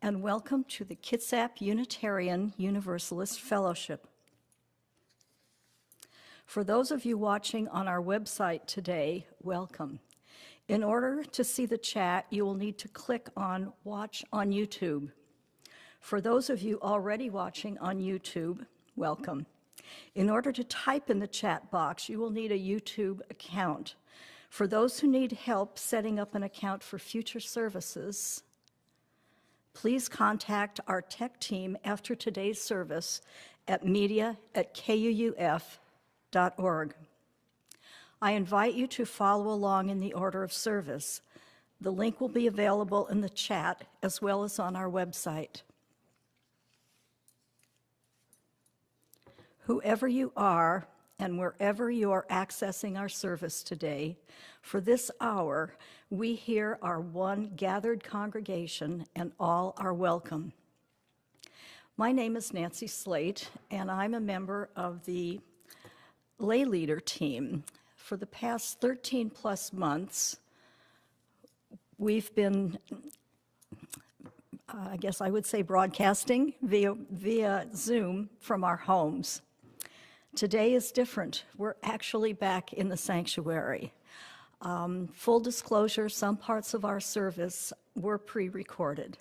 and welcome to the Kitsap Unitarian Universalist Fellowship. For those of you watching on our website today, welcome. In order to see the chat, you will need to click on Watch on YouTube. For those of you already watching on YouTube, welcome. In order to type in the chat box, you will need a YouTube account. For those who need help setting up an account for future services, please contact our tech team after today's service at media@kuuf.org. I invite you to follow along in the order of service. The link will be available in the chat as well as on our website. Whoever you are and wherever you are accessing our service today, for this hour, we here are one gathered congregation and all are welcome. My name is Nancy Slate, and I'm a member of the lay leader team. For the past 13 plus months, we've been, I guess I would say, broadcasting via Zoom from our homes. Today is different. We're actually back in the sanctuary. Full disclosure, some parts of our service were pre-recorded.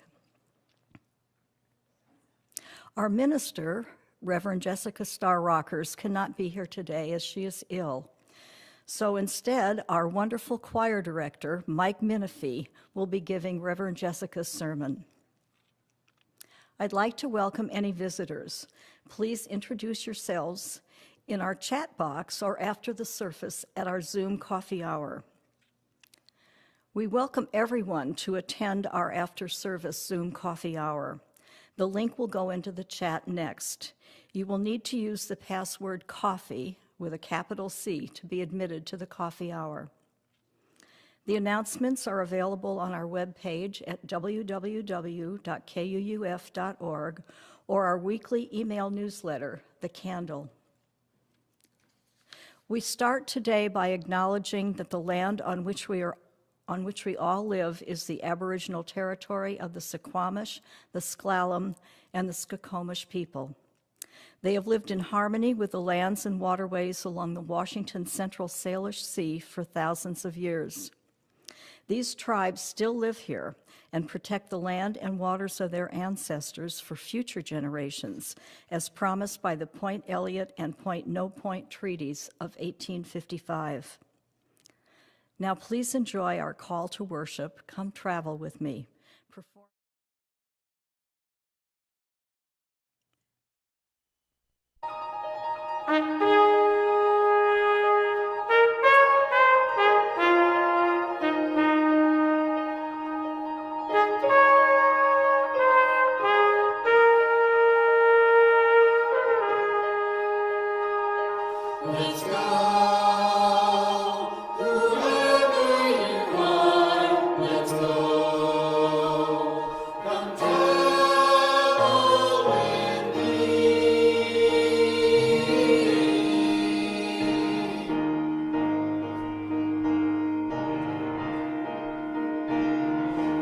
Our minister, Reverend Jessica Starr Rockers, cannot be here today as she is ill. So instead, our wonderful choir director, Mike Minifee, will be giving Reverend Jessica's sermon. I'd like to welcome any visitors. Please introduce yourselves in our chat box or after the service at our Zoom coffee hour. We welcome everyone to attend our after-service Zoom coffee hour. The link will go into the chat next. You will need to use the password coffee with a capital C to be admitted to the coffee hour. The announcements are available on our webpage at www.kuuf.org or our weekly email newsletter, The Candle. We start today by acknowledging that the land on which we all live is the Aboriginal territory of the Suquamish, the Sklallam, and the Skokomish people. They have lived in harmony with the lands and waterways along the Washington Central Salish Sea for thousands of years. These tribes still live here and protect the land and waters of their ancestors for future generations, as promised by the Point Elliott and Point No Point treaties of 1855. Now please enjoy our call to worship. Come travel with me. Let's go, whoever you are, let's go. Come travel with me.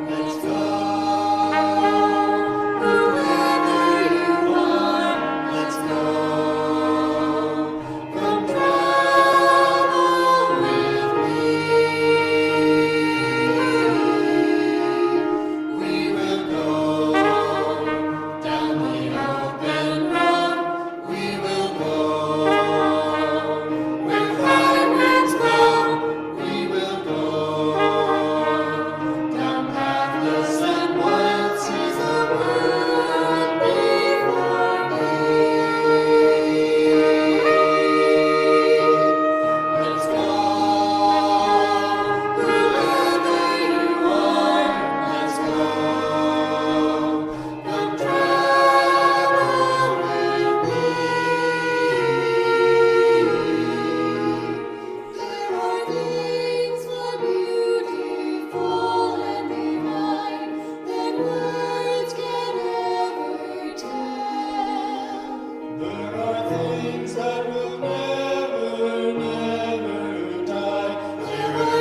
Let's go, whoever you are, let's go.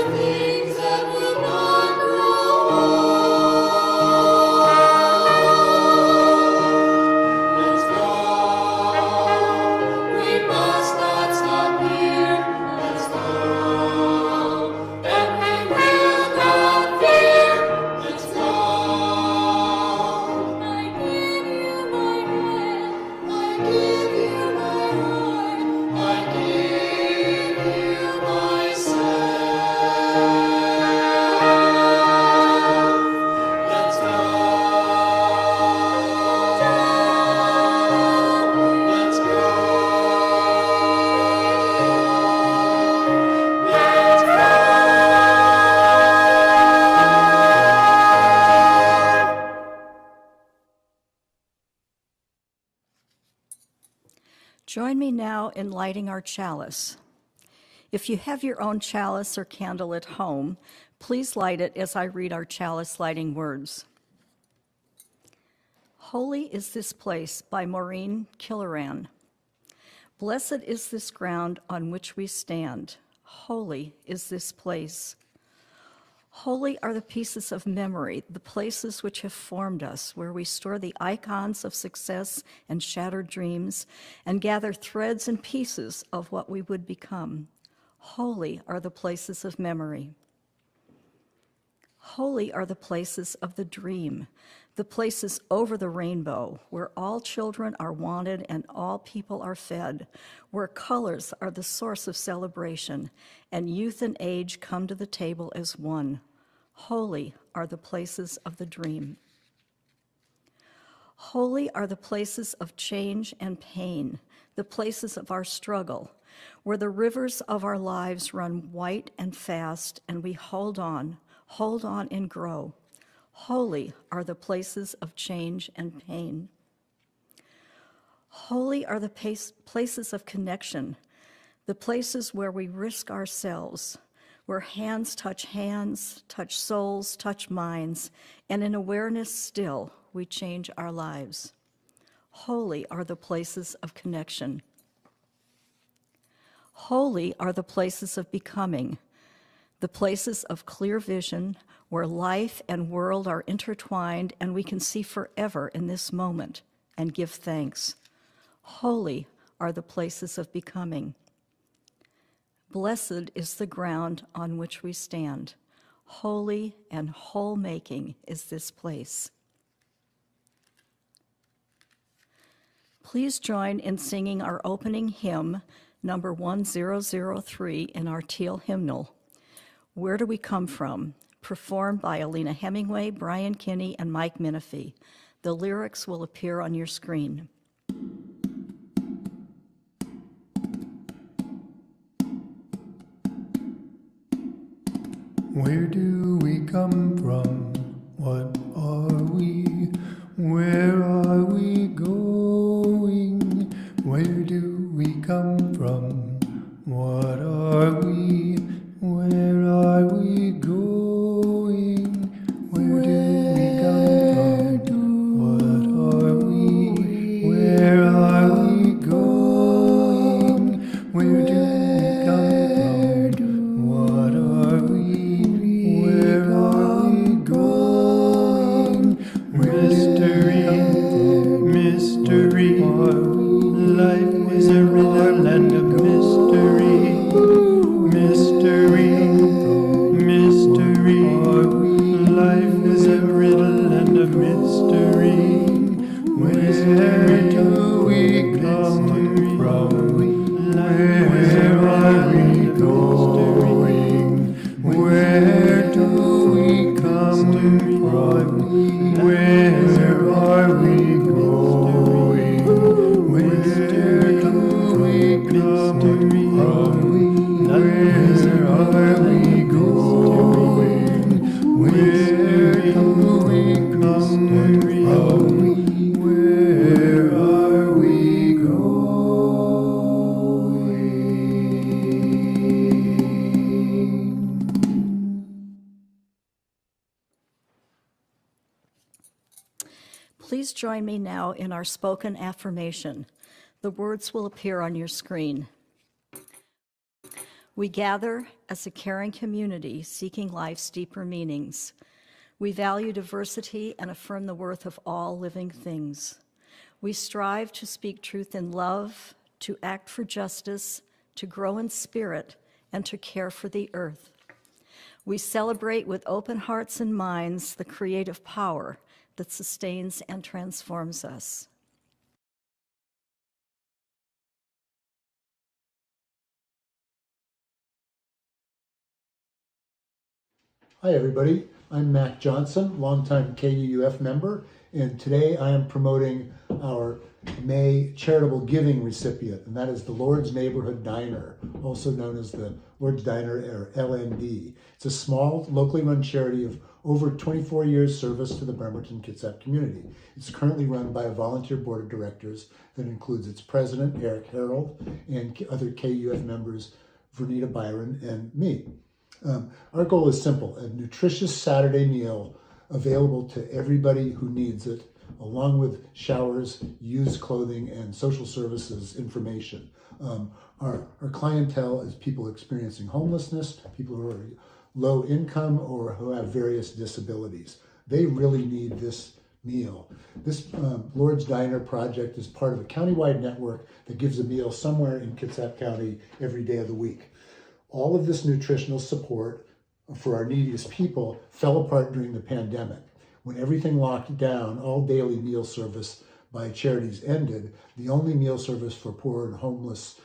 Things that will not grow old. Join me now in lighting our chalice. If you have your own chalice or candle at home, please light it as I read our chalice lighting words. Holy is this place by Maureen Killeran. Blessed is this ground on which we stand. Holy is this place. Holy are the pieces of memory, the places which have formed us, where we store the icons of success and shattered dreams, and gather threads and pieces of what we would become. Holy are the places of memory. Holy are the places of the dream, the places over the rainbow, where all children are wanted and all people are fed, where colors are the source of celebration, and youth and age come to the table as one. Holy are the places of the dream. Holy are the places of change and pain, the places of our struggle, where the rivers of our lives run white and fast, and we hold on and grow. Holy are the places of change and pain. Holy are the places of connection, the places where we risk ourselves, where hands, touch souls, touch minds, and in awareness still, we change our lives. Holy are the places of connection. Holy are the places of becoming, the places of clear vision, where life and world are intertwined and we can see forever in this moment and give thanks. Holy are the places of becoming. Blessed is the ground on which we stand. Holy and whole-making is this place. Please join in singing our opening hymn, number 1003 in our teal hymnal, Where Do We Come From?, performed by Alina Hemingway, Brian Kinney, and Mike Minifee. The lyrics will appear on your screen. Where do we come from? What are we? Where are we going? Where do we come from? What are we? Where are we going? Where do we come from? What are we? Where are we going? Where do we come from? What are we? Where are we going? Mystery, mystery. Life is a riddle and a mystery. Mystery, mystery. Life is a riddle and a mystery. Where do we come from? Where are we going? Where do we come from? Where are we going? Where do we come from? Where are we going? Where do we come from? Where are we going? Please join me now in our spoken affirmation. The words will appear on your screen. We gather as a caring community seeking life's deeper meanings. We value diversity and affirm the worth of all living things. We strive to speak truth in love, to act for justice, to grow in spirit, and to care for the earth. We celebrate with open hearts and minds the creative power that sustains and transforms us. Hi everybody, I'm Mac Johnson, longtime KUUF member, and today I am promoting our May charitable giving recipient, and that is the Lord's Neighborhood Diner, also known as the Lord's Diner or LND. It's a small, locally run charity of over 24 years service to the Bremerton Kitsap community. It's currently run by a volunteer board of directors that includes its president, Eric Harold, and other KUF members, Vernita Byron and me. Our goal is simple: a nutritious Saturday meal available to everybody who needs it, along with showers, used clothing, and social services information. Our clientele is people experiencing homelessness, people who are low income, or who have various disabilities. They really need this meal. This Lord's Diner project is part of a countywide network that gives a meal somewhere in Kitsap County every day of the week. All of this nutritional support for our neediest people fell apart during the pandemic. When everything locked down, all daily meal service by charities ended. The only meal service for poor and homeless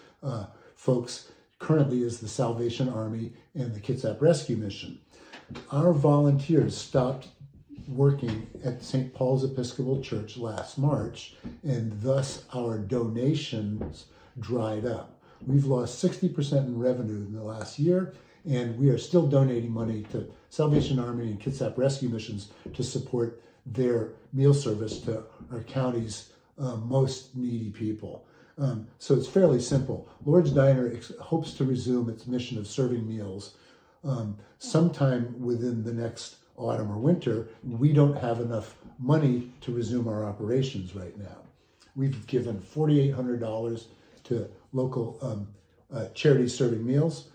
folks currently is the Salvation Army and the Kitsap Rescue Mission. Our volunteers stopped working at St. Paul's Episcopal Church last March, and thus our donations dried up. We've lost 60% in revenue in the last year, and we are still donating money to Salvation Army and Kitsap Rescue Missions to support their meal service to our county's most needy people. So it's fairly simple. Lord's Diner hopes to resume its mission of serving meals sometime within the next autumn or winter. We don't have enough money to resume our operations right now. We've given $4,800 to local charities serving meals.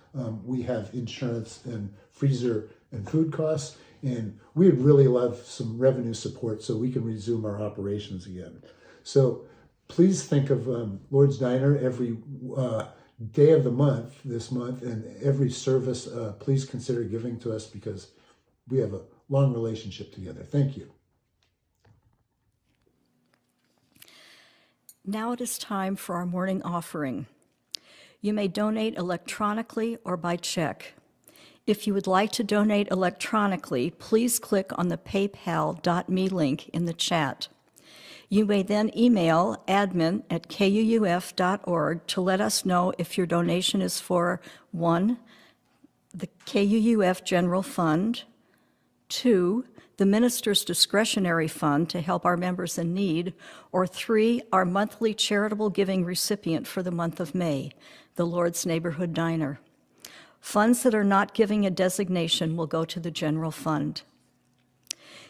We have insurance and freezer and food costs, and we'd really love some revenue support so we can resume our operations again. So please think of Lord's Diner every day of the month, this month, and every service. Please consider giving to us because we have a long relationship together. Thank you. Now it is time for our morning offering. You may donate electronically or by check. If you would like to donate electronically, please click on the paypal.me link in the chat. You may then email admin@kuuf.org to let us know if your donation is for 1, the KUUF General Fund, 2, the Minister's Discretionary Fund to help our members in need, or 3, our monthly charitable giving recipient for the month of May, the Lord's Neighborhood Diner. Funds that are not giving a designation will go to the General Fund.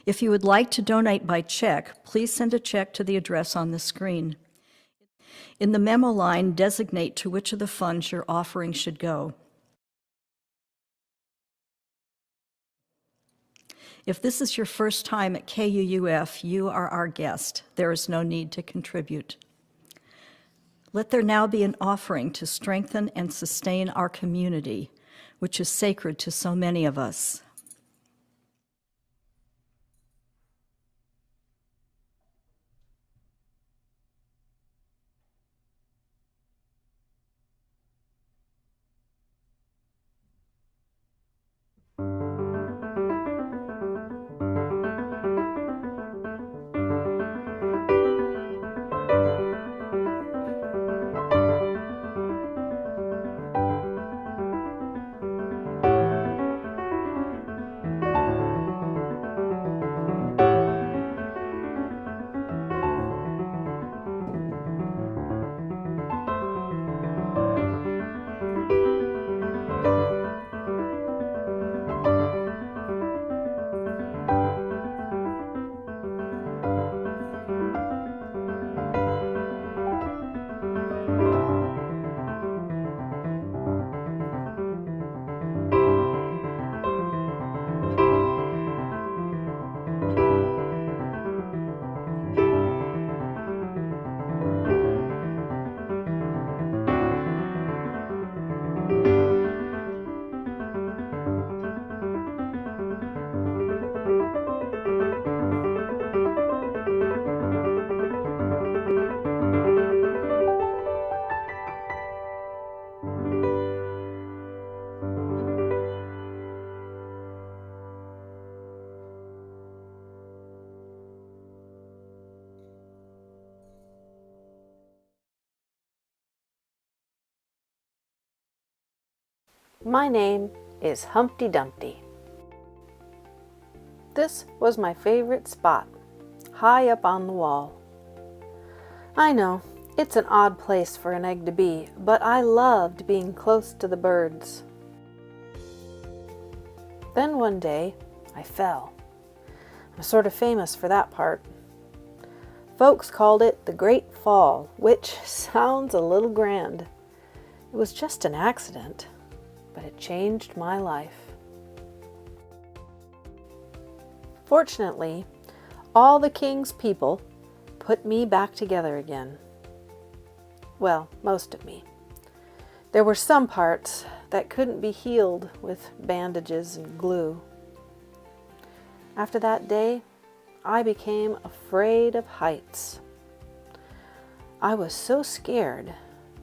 If you would like to donate by check, please send a check to the address on the screen. In the memo line, designate to which of the funds your offering should go. If this is your first time at KUUF, you are our guest. There is no need to contribute. Let there now be an offering to strengthen and sustain our community, which is sacred to so many of us. My name is Humpty Dumpty. This was my favorite spot, high up on the wall. I know, it's an odd place for an egg to be, but I loved being close to the birds. Then one day, I fell. I'm sort of famous for that part. Folks called it the Great Fall, which sounds a little grand. It was just an accident, but it changed my life. Fortunately, all the king's people put me back together again. Well, most of me. There were some parts that couldn't be healed with bandages and glue. After that day, I became afraid of heights. I was so scared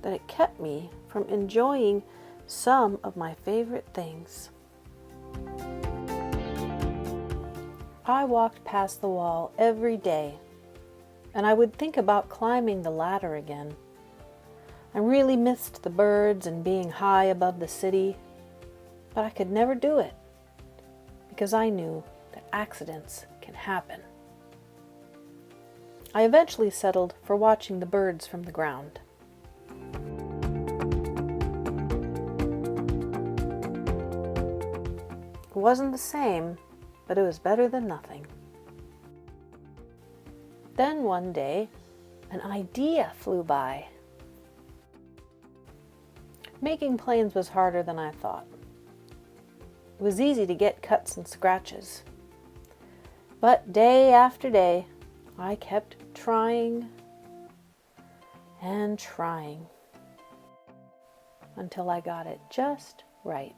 that it kept me from enjoying some of my favorite things. I walked past the wall every day, and I would think about climbing the ladder again. I really missed the birds and being high above the city, but I could never do it because I knew that accidents can happen. I eventually settled for watching the birds from the ground. It wasn't the same, but it was better than nothing. Then one day, an idea flew by. Making planes was harder than I thought. It was easy to get cuts and scratches. But day after day, I kept trying and trying until I got it just right.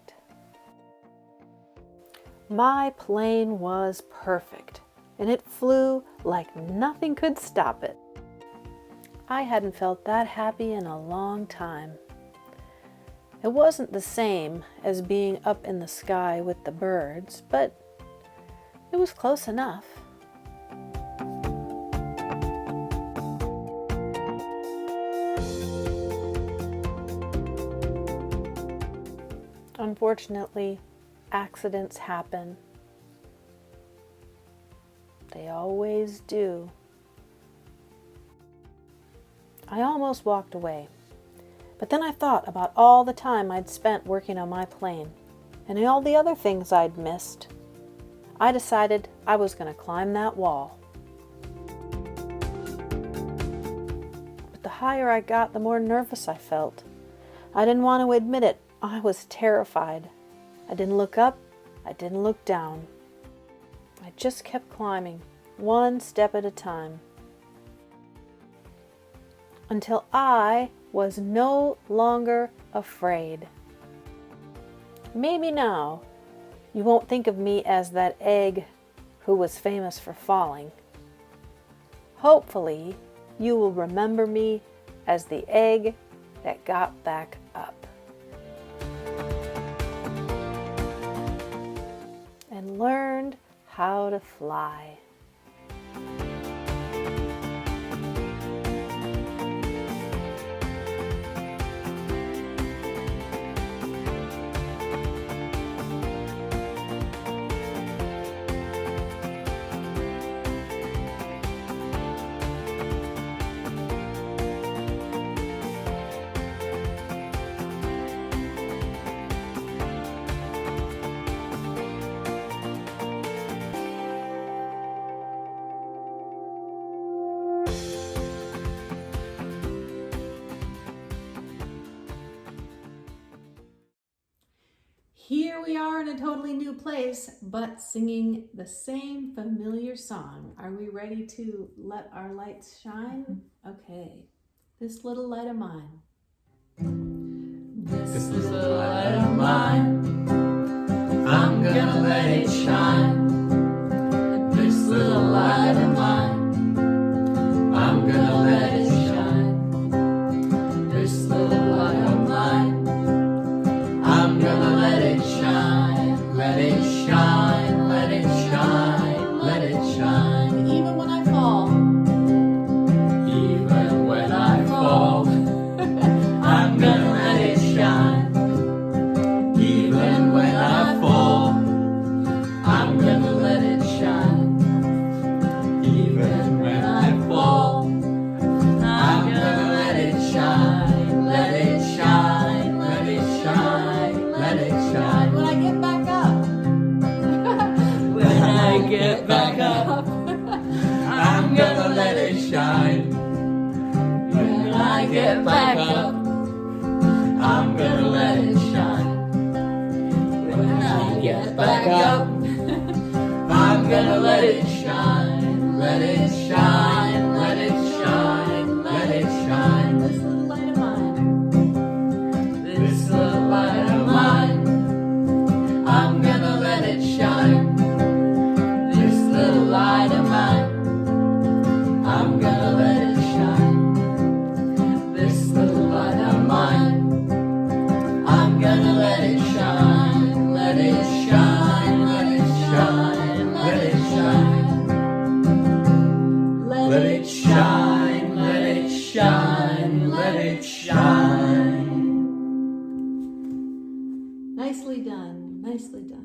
My plane was perfect, and it flew like nothing could stop it. I hadn't felt that happy in a long time. It wasn't the same as being up in the sky with the birds, but it was close enough. Unfortunately, accidents happen. They always do. I almost walked away, but then I thought about all the time I'd spent working on my plane and all the other things I'd missed. I decided I was going to climb that wall. But the higher I got, the more nervous I felt. I didn't want to admit it. I was terrified. I didn't look up. I didn't look down. I just kept climbing, one step at a time, until I was no longer afraid. Maybe now you won't think of me as that egg who was famous for falling. Hopefully, you will remember me as the egg that got back up and learned how to fly. Here we are in a totally new place, but singing the same familiar song. Are we ready to let our lights shine? Okay. This little light of mine. This little light of mine, I'm gonna let it shine. This little light of mine, I'm gonna let it shine. This little light of mine, I'm gonna let it shine. Let it shine, let it shine, let it shine. Even when I fall, Even when I fall, I'm gonna let it shine. Even when I fall, I'm gonna get back up, I'm gonna let it shine. When I get back up, I'm gonna let it shine, let it shine, let it shine, let it shine. This little light of mine. This little light of mine, I'm gonna let it shine. This little light of mine, I'm gonna let it shine. This little light of mine, I'm gonna let it shine. Let it shine, let it shine, let it shine. Let it shine, let it shine, let it shine. Nicely done, nicely done.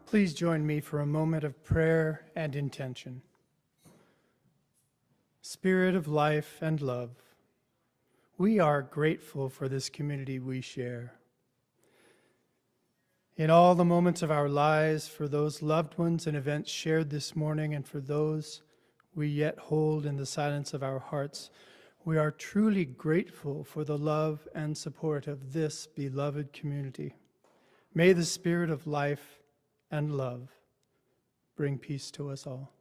Please join me for a moment of prayer and intention. Spirit of life and love, we are grateful for this community we share. In all the moments of our lives, for those loved ones and events shared this morning, and for those we yet hold in the silence of our hearts, we are truly grateful for the love and support of this beloved community. May the Spirit of life and love bring peace to us all.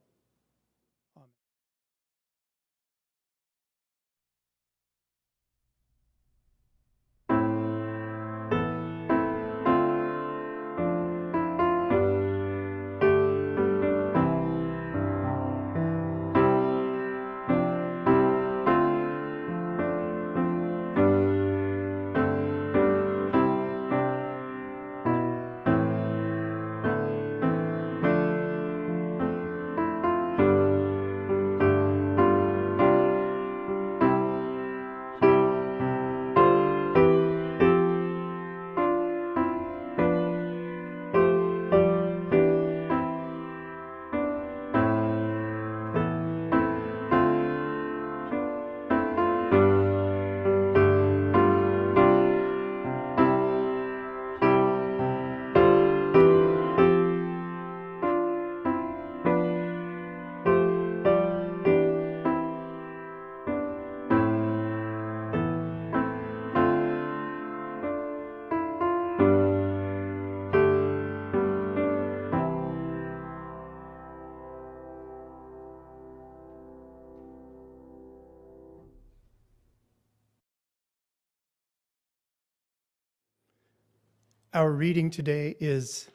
Our reading today is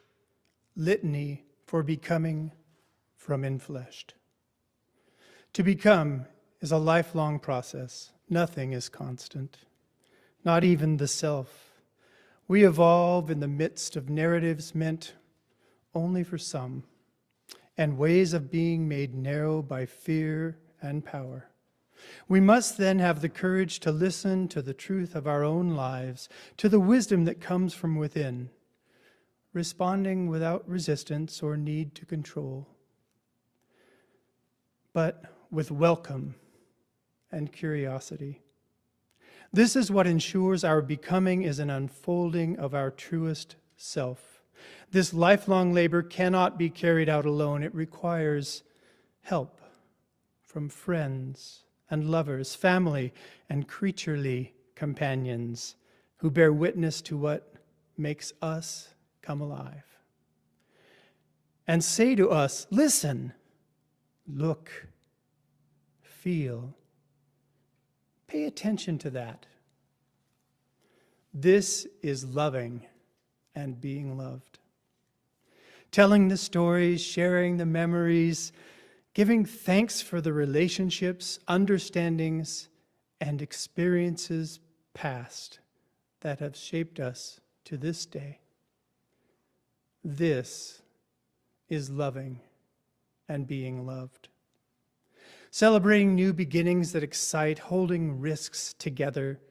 Litany for Becoming from Infleshed. To become is a lifelong process. Nothing is constant, not even the self. We evolve in the midst of narratives meant only for some. and ways of being made narrow by fear and power. We must then have the courage to listen to the truth of our own lives, to the wisdom that comes from within, responding without resistance or need to control, but with welcome and curiosity. This is what ensures our becoming is an unfolding of our truest self. This lifelong labor cannot be carried out alone. It requires help from friends and lovers, family and creaturely companions who bear witness to what makes us come alive. And say to us, listen, look, feel, pay attention to that. This is loving and being loved. Telling the stories, sharing the memories, giving thanks for the relationships, understandings, and experiences past that have shaped us to this day. This is loving and being loved. Celebrating new beginnings that excite, holding risks together,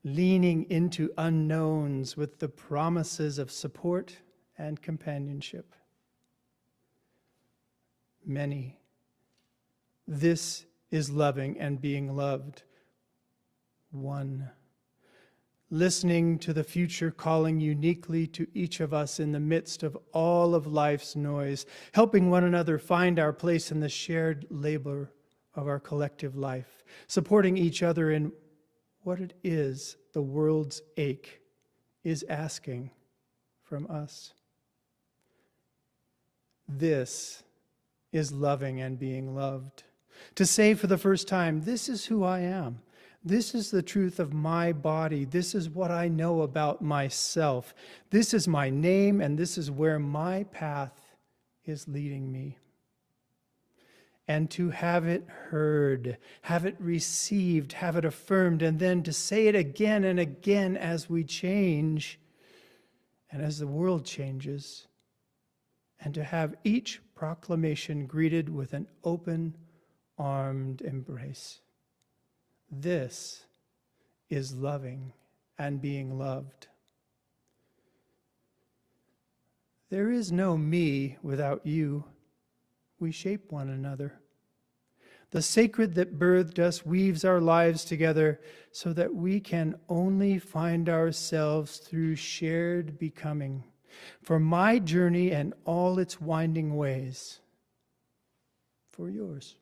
leaning into unknowns with the promises of support and companionship. Many. This is loving and being loved. One. Listening to the future calling uniquely to each of us in the midst of all of life's noise, helping one another find our place in the shared labor of our collective life, supporting each other in what it is the world's ache is asking from us. This is loving and being loved. To say for the first time, this is who I am. This is the truth of my body. This is what I know about myself. This is my name, and this is where my path is leading me. And to have it heard, have it received, have it affirmed, and then to say it again and again as we change and as the world changes, and to have each proclamation greeted with an open-armed embrace. This is loving and being loved. There is no me without you. We shape one another. The sacred that birthed us weaves our lives together so that we can only find ourselves through shared becoming. For my journey and all its winding ways, for yours.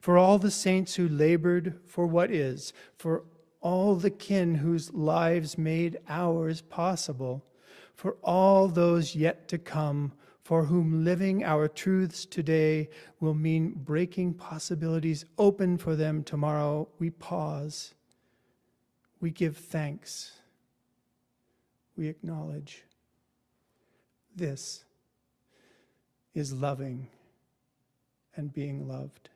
For all the saints who labored for what is, for all the kin whose lives made ours possible, for all those yet to come, for whom living our truths today will mean breaking possibilities open for them tomorrow, we pause, we give thanks, we acknowledge. This is loving and being loved.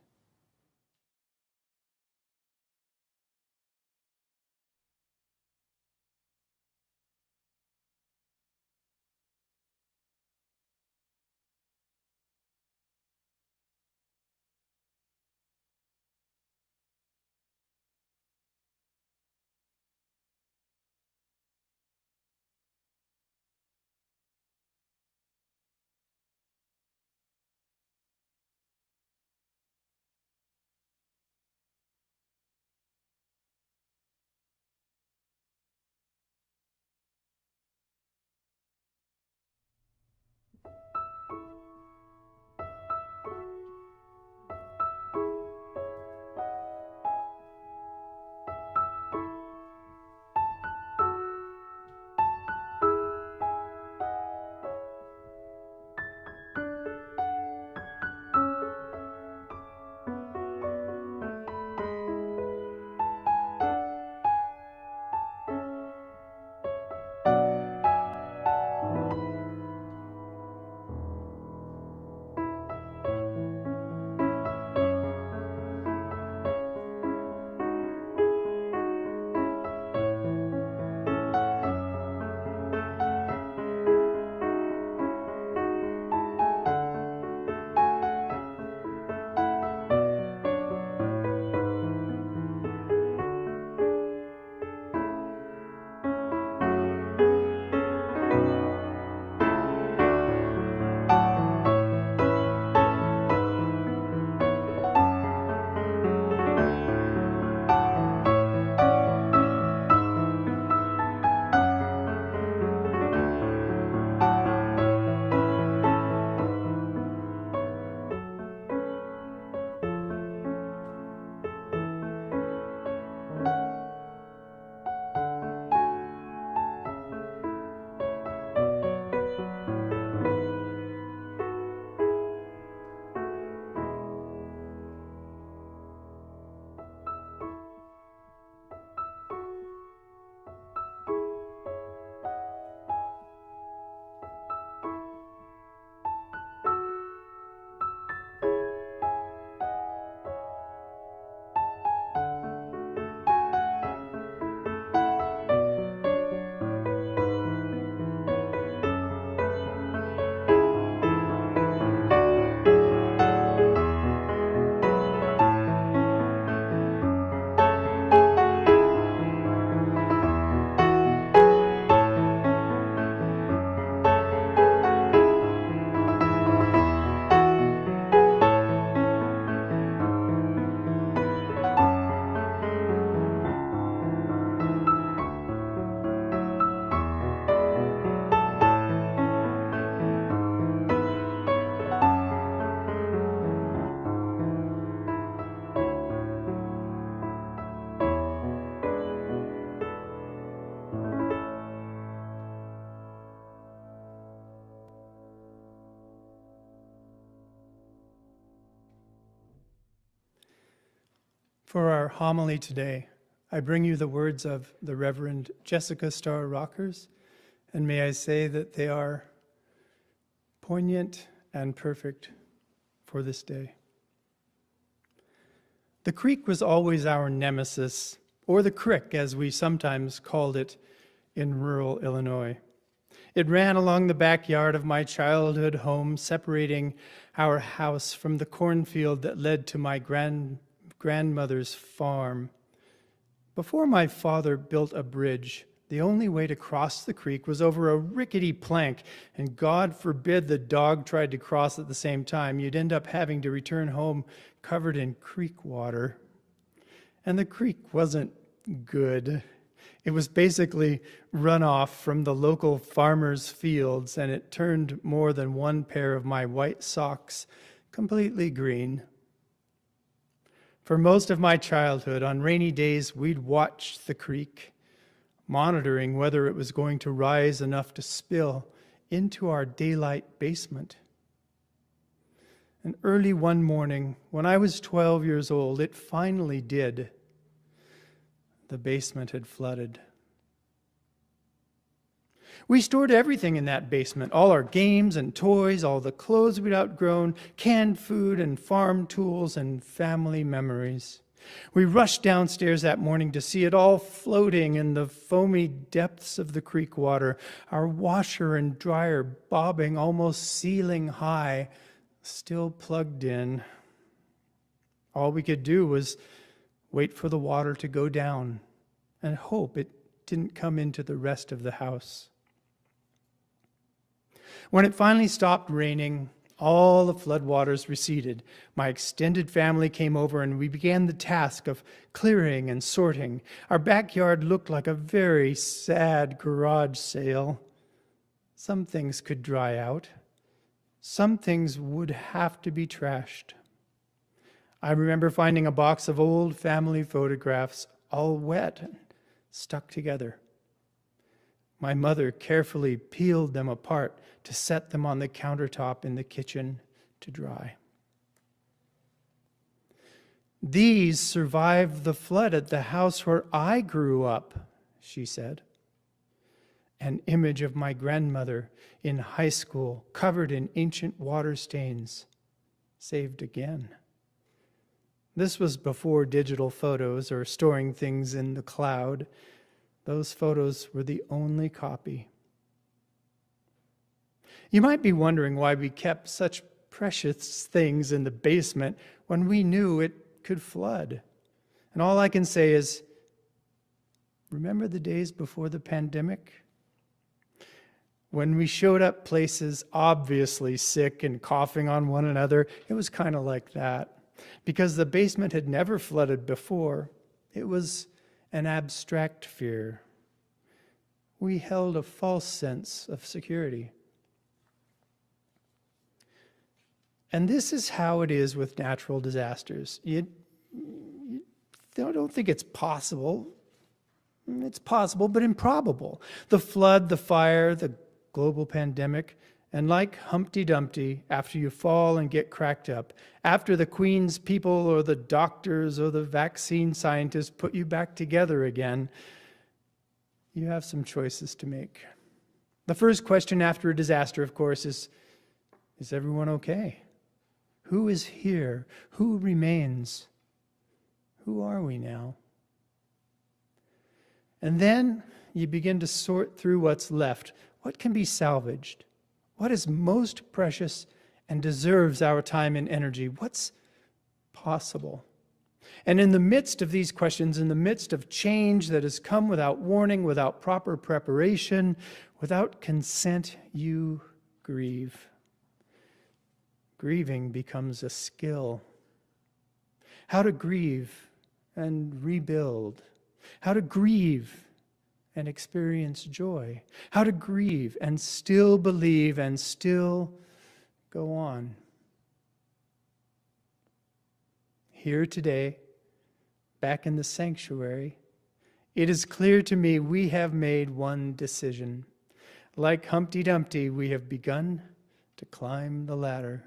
For our homily today, I bring you the words of the Reverend Jessica Starr Rockers, and may I say that they are poignant and perfect for this day. The creek was always our nemesis, or the crick as we sometimes called it in rural Illinois. It ran along the backyard of my childhood home, separating our house from the cornfield that led to my grandmother's farm. Before my father built a bridge, the only way to cross the creek was over a rickety plank, and God forbid the dog tried to cross at the same time. You'd end up having to return home covered in creek water. And the creek wasn't good. It was basically runoff from the local farmers' fields, and it turned more than one pair of my white socks completely green. For most of my childhood, on rainy days, we'd watch the creek, monitoring whether it was going to rise enough to spill into our daylight basement. And early one morning, when I was 12 years old, it finally did. The basement had flooded. We stored everything in that basement, all our games and toys, all the clothes we'd outgrown, canned food and farm tools and family memories. We rushed downstairs that morning to see it all floating in the foamy depths of the creek water, our washer and dryer bobbing almost ceiling high, still plugged in. All we could do was wait for the water to go down and hope it didn't come into the rest of the house. When it finally stopped raining, all the floodwaters receded. My extended family came over and we began the task of clearing and sorting. Our backyard looked like a very sad garage sale. Some things could dry out. Some things would have to be trashed. I remember finding a box of old family photographs, all wet and stuck together. My mother carefully peeled them apart to set them on the countertop in the kitchen to dry. These survived the flood at the house where I grew up, she said. An image of my grandmother in high school, covered in ancient water stains, saved again. This was before digital photos or storing things in the cloud. Those photos were the only copy. You might be wondering why we kept such precious things in the basement when we knew it could flood. And all I can say is, remember the days before the pandemic? When we showed up places obviously sick and coughing on one another, it was kind of like that. Because the basement had never flooded before. It was an abstract fear. We held a false sense of security. And this is how it is with natural disasters. You don't think it's possible. It's possible, but improbable. The flood, the fire, the global pandemic, and like Humpty Dumpty, after you fall and get cracked up, after the Queen's people or the doctors or the vaccine scientists put you back together again, you have some choices to make. The first question after a disaster, of course, is everyone okay? Who is here? Who remains? Who are we now? And then you begin to sort through what's left. What can be salvaged? What is most precious and deserves our time and energy? What's possible? And in the midst of these questions, in the midst of change that has come without warning, without proper preparation, without consent, you grieve. Grieving becomes a skill. How to grieve and rebuild. How to grieve and experience joy. How to grieve and still believe and still go on. Here today, back in the sanctuary, it is clear to me we have made one decision. Like Humpty Dumpty, we have begun to climb the ladder.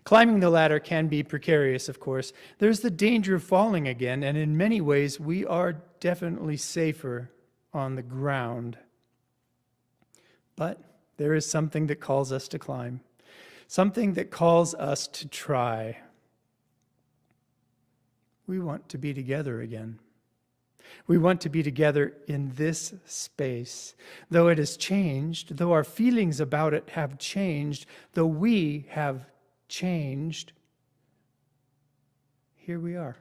Climbing the ladder can be precarious, of course. There's the danger of falling again, and in many ways, we are definitely safer on the ground. But there is something that calls us to climb, something that calls us to try. We want to be together again. We want to be together in this space. Though it has changed, though our feelings about it have changed, though we have changed, here we are.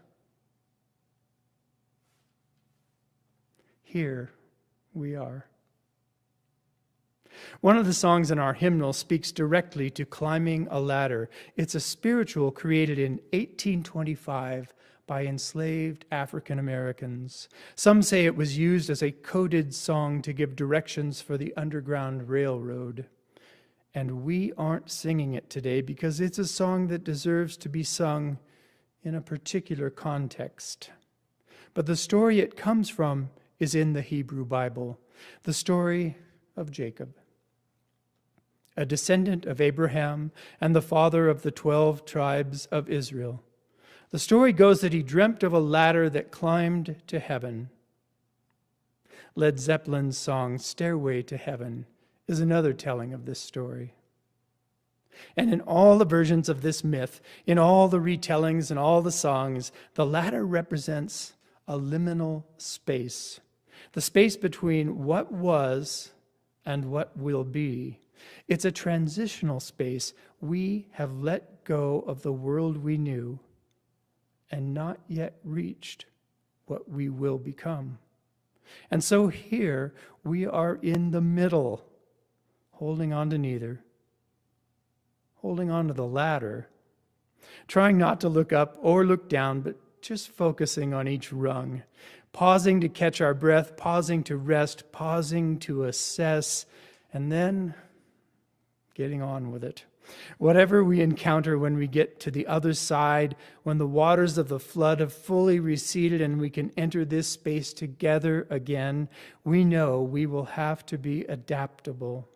Here we are. One of the songs in our hymnal speaks directly to climbing a ladder. It's a spiritual created in 1825 by enslaved African Americans. Some say it was used as a coded song to give directions for the Underground Railroad. And we aren't singing it today because it's a song that deserves to be sung in a particular context. But the story it comes from is in the Hebrew Bible, the story of Jacob, a descendant of Abraham and the father of the 12 tribes of Israel. The story goes that he dreamt of a ladder that climbed to heaven. Led Zeppelin's song, Stairway to Heaven, is another telling of this story. And in all the versions of this myth, in all the retellings and all the songs, the ladder represents a liminal space, the space between what was and what will be. It's a transitional space. We have let go of the world we knew and not yet reached what we will become. And so here we are in the middle, holding on to neither, holding on to the ladder, trying not to look up or look down, but just focusing on each rung, pausing to catch our breath, pausing to rest, pausing to assess, and then getting on with it. Whatever we encounter when we get to the other side, when the waters of the flood have fully receded and we can enter this space together again, we know we will have to be adaptable.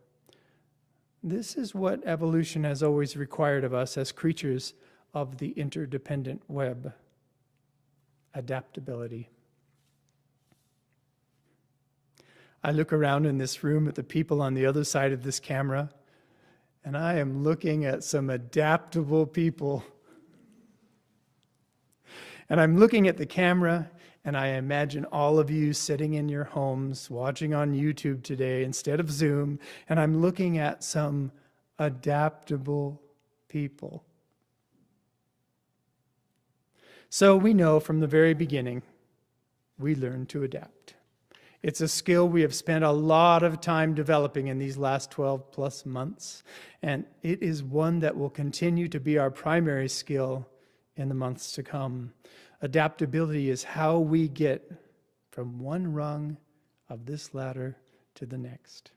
This is what evolution has always required of us as creatures of the interdependent web: adaptability. I look around in this room at the people on the other side of this camera, and I am looking at some adaptable people. And I'm looking at the camera, and I imagine all of you sitting in your homes, watching on YouTube today instead of Zoom, and I'm looking at some adaptable people. So we know from the very beginning, we learn to adapt. It's a skill we have spent a lot of time developing in these last 12 plus months, and it is one that will continue to be our primary skill in the months to come. Adaptability is how we get from one rung of this ladder to the next.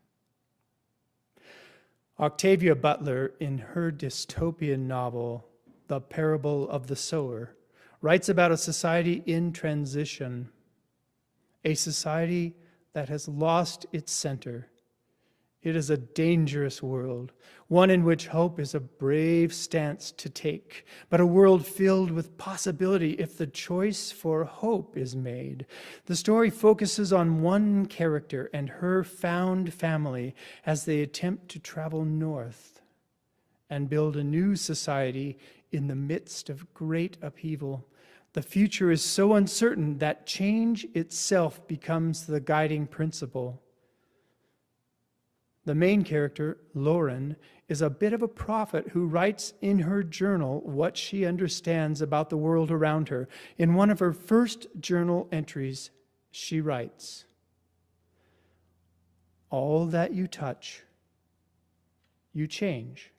Octavia Butler, in her dystopian novel, The Parable of the Sower, writes about a society in transition, a society that has lost its center. It is a dangerous world, one in which hope is a brave stance to take, but a world filled with possibility if the choice for hope is made. The story focuses on one character and her found family as they attempt to travel north and build a new society in the midst of great upheaval. The future is so uncertain that change itself becomes the guiding principle. The main character, Lauren, is a bit of a prophet who writes in her journal what she understands about the world around her. In one of her first journal entries, she writes, "All that you touch, you change.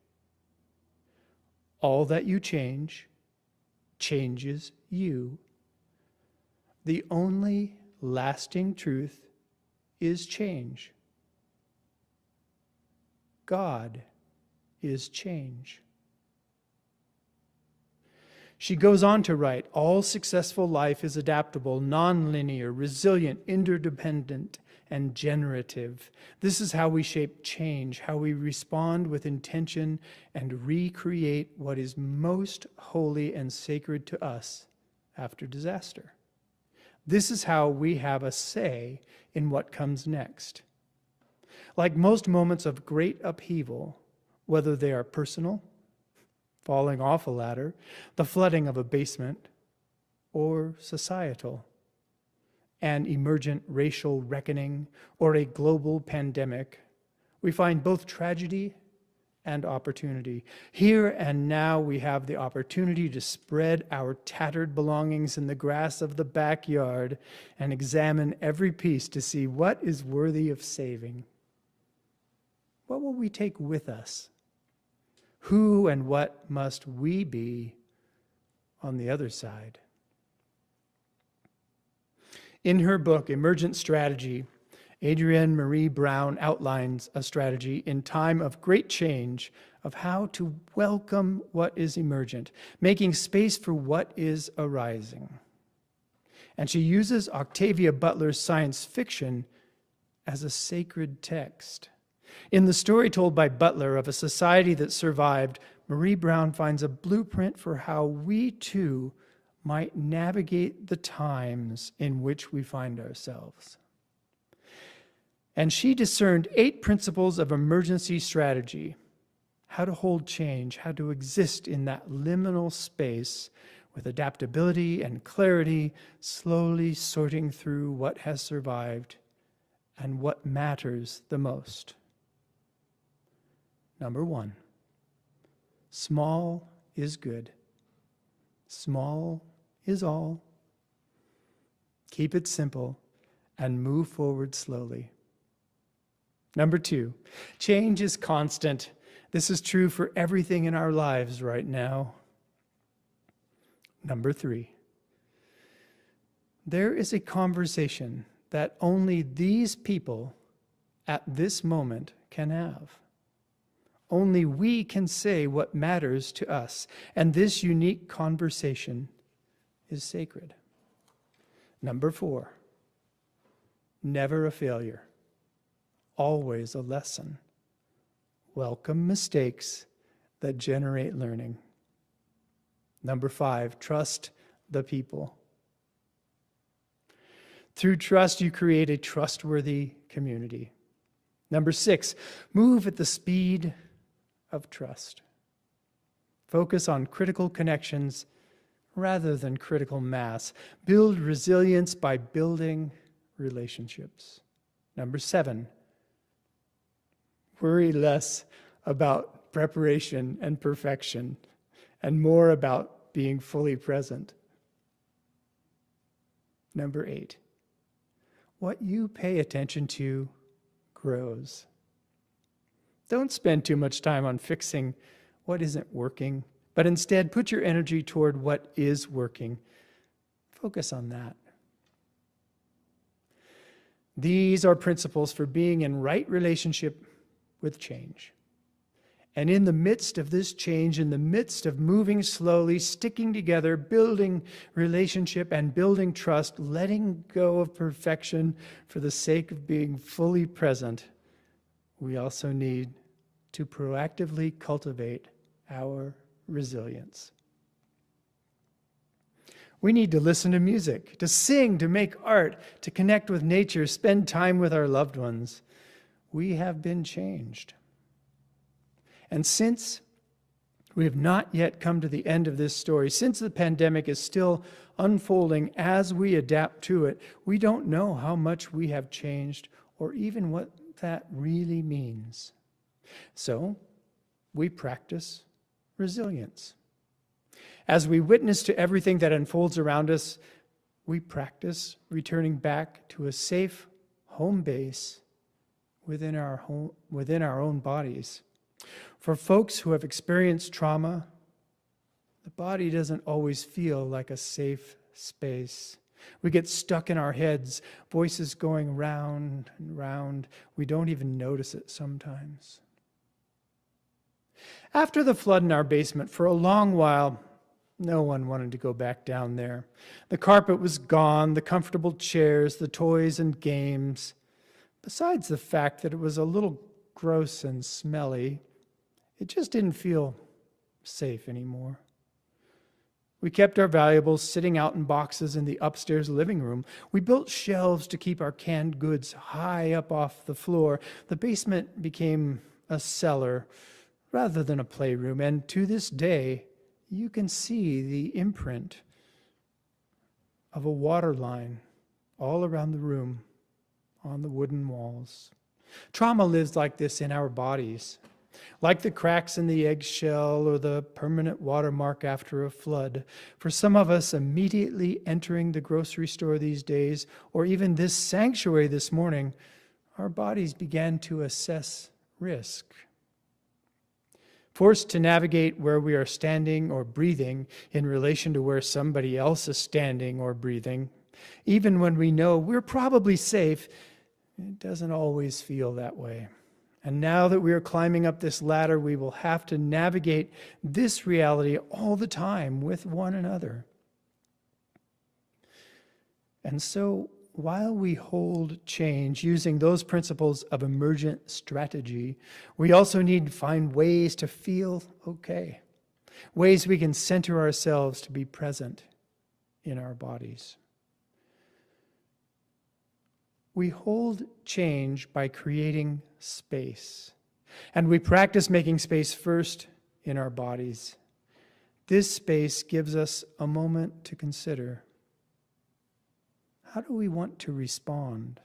All that you change changes you. The only lasting truth is change. God is change." She goes on to write, "All successful life is adaptable, non-linear, resilient, interdependent, and generative. This is how we shape change, how we respond with intention and recreate what is most holy and sacred to us after disaster. This is how we have a say in what comes next. Like most moments of great upheaval, whether they are personal, falling off a ladder, the flooding of a basement, or societal, an emergent racial reckoning, or a global pandemic, we find both tragedy and opportunity. Here and now we have the opportunity to spread our tattered belongings in the grass of the backyard and examine every piece to see what is worthy of saving. What will we take with us? Who and what must we be on the other side? In her book, Emergent Strategy, Adrienne Marie Brown outlines a strategy in time of great change of how to welcome what is emergent, making space for what is arising. And she uses Octavia Butler's science fiction as a sacred text. In the story told by Butler of a society that survived, Marie Brown finds a blueprint for how we too might navigate the times in which we find ourselves. And she discerned 8 principles of emergency strategy, how to hold change, how to exist in that liminal space with adaptability and clarity, slowly sorting through what has survived and what matters the most. Number 1, small is good. Small is all. Keep it simple and move forward slowly. Number 2, change is constant. This is true for everything in our lives right now. Number 3, there is a conversation that only these people at this moment can have. Only we can say what matters to us, and this unique conversation is sacred. Number 4, never a failure, always a lesson. Welcome mistakes that generate learning. Number 5, trust the people. Through trust, you create a trustworthy community. Number 6, move at the speed of trust. Focus on critical connections rather than critical mass. Build resilience by building relationships. Number 7, worry less about preparation and perfection and more about being fully present. Number 8, what you pay attention to grows. Don't spend too much time on fixing what isn't working, but instead put your energy toward what is working. Focus on that. These are principles for being in right relationship with change. And in the midst of this change, in the midst of moving slowly, sticking together, building relationship and building trust, letting go of perfection for the sake of being fully present, we also need to proactively cultivate our resilience. We need to listen to music, to sing, to make art, to connect with nature, spend time with our loved ones. We have been changed. And since we have not yet come to the end of this story, since the pandemic is still unfolding as we adapt to it, we don't know how much we have changed or even what that really means. So we practice resilience. As we witness to everything that unfolds around us, we practice returning back to a safe home base within our own bodies. For folks who have experienced trauma, the body doesn't always feel like a safe space. We get stuck in our heads, voices going round and round. We don't even notice it sometimes. After the flood in our basement, for a long while, no one wanted to go back down there. The carpet was gone, the comfortable chairs, the toys and games. Besides the fact that it was a little gross and smelly, it just didn't feel safe anymore. We kept our valuables sitting out in boxes in the upstairs living room. We built shelves to keep our canned goods high up off the floor. The basement became a cellar rather than a playroom, and to this day, you can see the imprint of a water line all around the room on the wooden walls. Trauma lives like this in our bodies, like the cracks in the eggshell or the permanent watermark after a flood. For some of us, immediately entering the grocery store these days, or even this sanctuary this morning, our bodies began to assess risk. Forced to navigate where we are standing or breathing in relation to where somebody else is standing or breathing, even when we know we're probably safe, it doesn't always feel that way. And now that we are climbing up this ladder, we will have to navigate this reality all the time with one another. And so, while we hold change using those principles of emergent strategy, we also need to find ways to feel okay, ways we can center ourselves to be present in our bodies. We hold change by creating space, and we practice making space first in our bodies. This space gives us a moment to consider. How do we want to respond?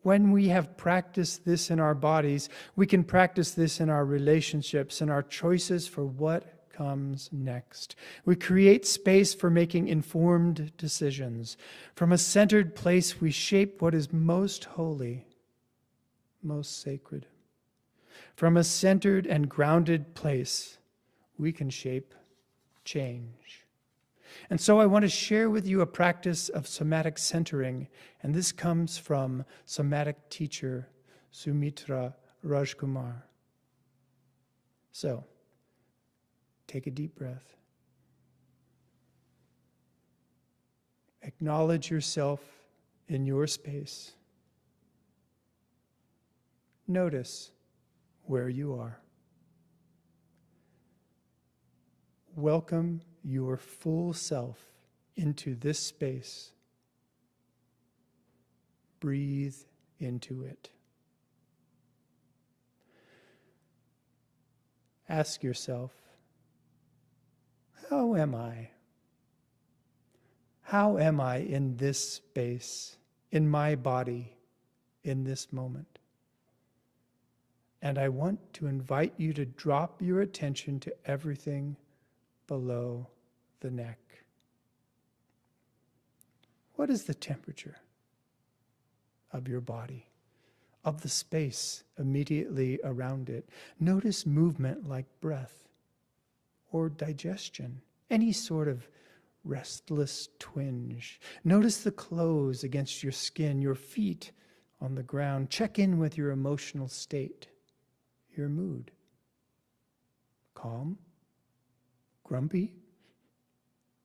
When we have practiced this in our bodies, we can practice this in our relationships and our choices for what comes next. We create space for making informed decisions. From a centered place, we shape what is most holy, most sacred. From a centered and grounded place, we can shape change. And so I want to share with you a practice of somatic centering, and this comes from somatic teacher Sumitra Rajkumar. So, take a deep breath. Acknowledge yourself in your space. Notice where you are. Welcome your full self into this space. Breathe into it. Ask yourself, how am I? How am I in this space, in my body, in this moment? And I want to invite you to drop your attention to everything below the neck. What is the temperature of your body, of the space immediately around it? Notice movement like breath or digestion, any sort of restless twinge. Notice the clothes against your skin, your feet on the ground. Check in with your emotional state, your mood. Calm? Grumpy?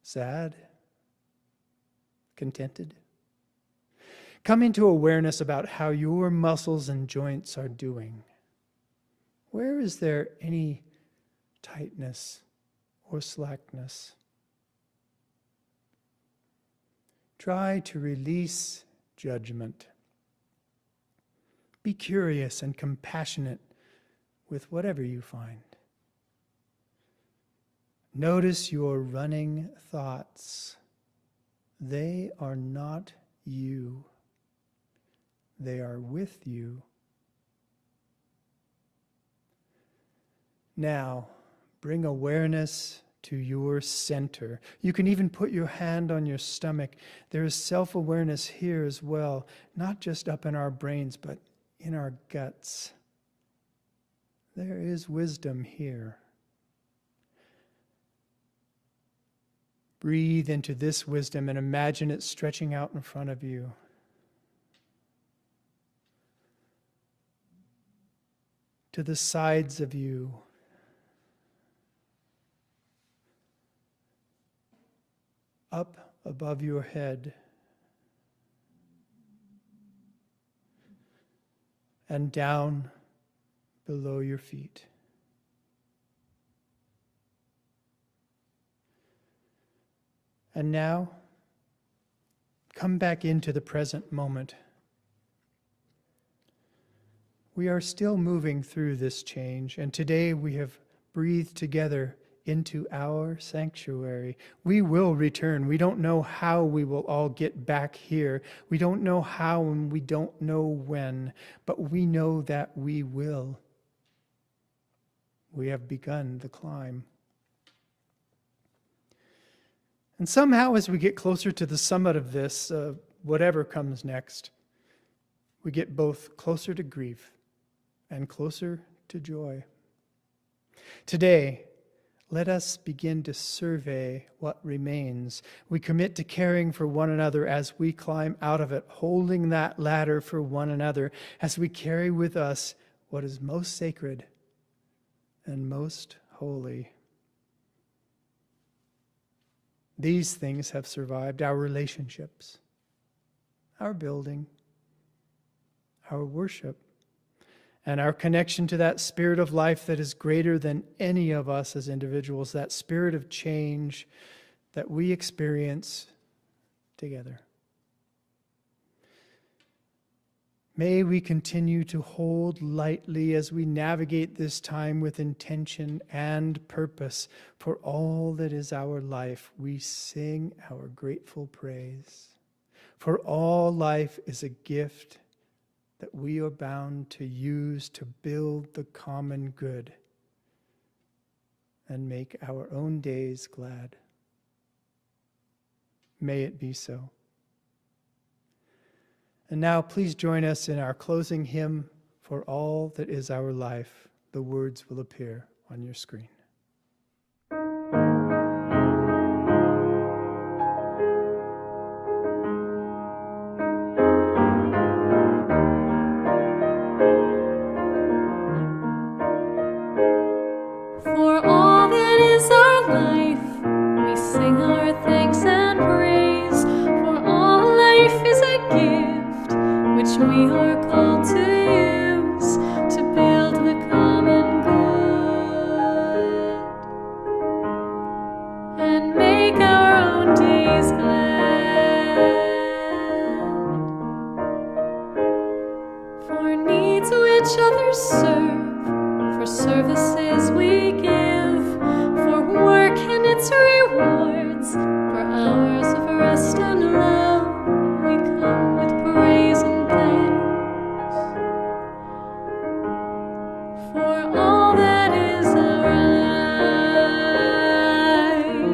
Sad? Contented? Come into awareness about how your muscles and joints are doing. Where is there any tightness or slackness? Try to release judgment. Be curious and compassionate with whatever you find. Notice your running thoughts. They are not you. They are with you. Now, bring awareness to your center. You can even put your hand on your stomach. There is self-awareness here as well, not just up in our brains, but in our guts. There is wisdom here. Breathe into this wisdom and imagine it stretching out in front of you. To the sides of you. Up above your head. and down below your feet. And now, come back into the present moment. We are still moving through this change, and today we have breathed together into our sanctuary. We will return. We don't know how we will all get back here. We don't know how and we don't know when, but we know that we will. We have begun the climb. And somehow, as we get closer to the summit of this, whatever comes next, we get both closer to grief and closer to joy. Today, let us begin to survey what remains. We commit to caring for one another as we climb out of it, holding that ladder for one another as we carry with us what is most sacred and most holy. These things have survived our relationships, our building, our worship, and our connection to that spirit of life that is greater than any of us as individuals, that spirit of change that we experience together. May we continue to hold lightly as we navigate this time with intention and purpose. For all that is our life, we sing our grateful praise. For all life is a gift that we are bound to use to build the common good and make our own days glad. May it be so. And now please join us in our closing hymn, For All That Is Our Life. The words will appear on your screen. For all that is our life, we sing our thanks and praise. For all life is a gift which we are called to use to build the common good and make our own days glad. For needs which others serve, for services we give, for work and its rewards, for hours of rest and love, we come with praise and thanks. For all that is our life,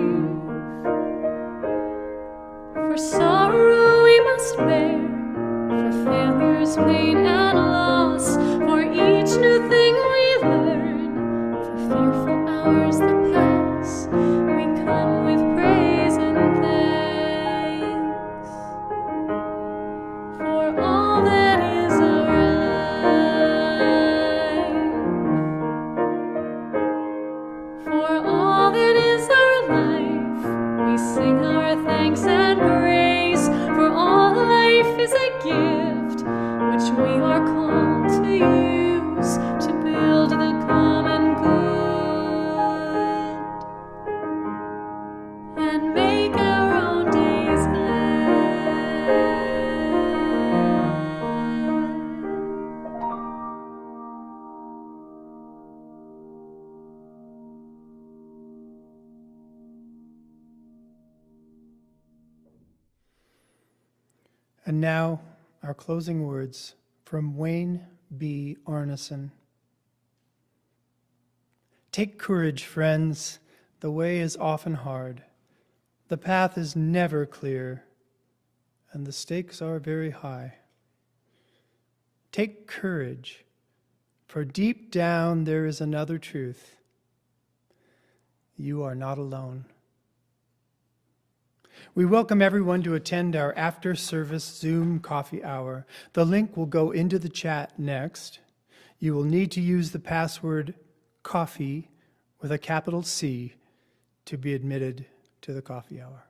for sorrow we must bear, for failures, pain, and loss, for each new thing we learn, for fearful hours that pass, we come with praise and thanks. For all that is our life, for all that is our life, we sing our thanks and praise. For all life is a gift which we are called to use to build the common good and make our own days glad. And now, our closing words from Wayne B. Arneson. Take courage, friends. The way is often hard. The path is never clear, and the stakes are very high. Take courage, for deep down there is another truth. You are not alone. We welcome everyone to attend our after-service Zoom coffee hour. The link will go into the chat next. You will need to use the password coffee with a capital C to be admitted to the coffee hour.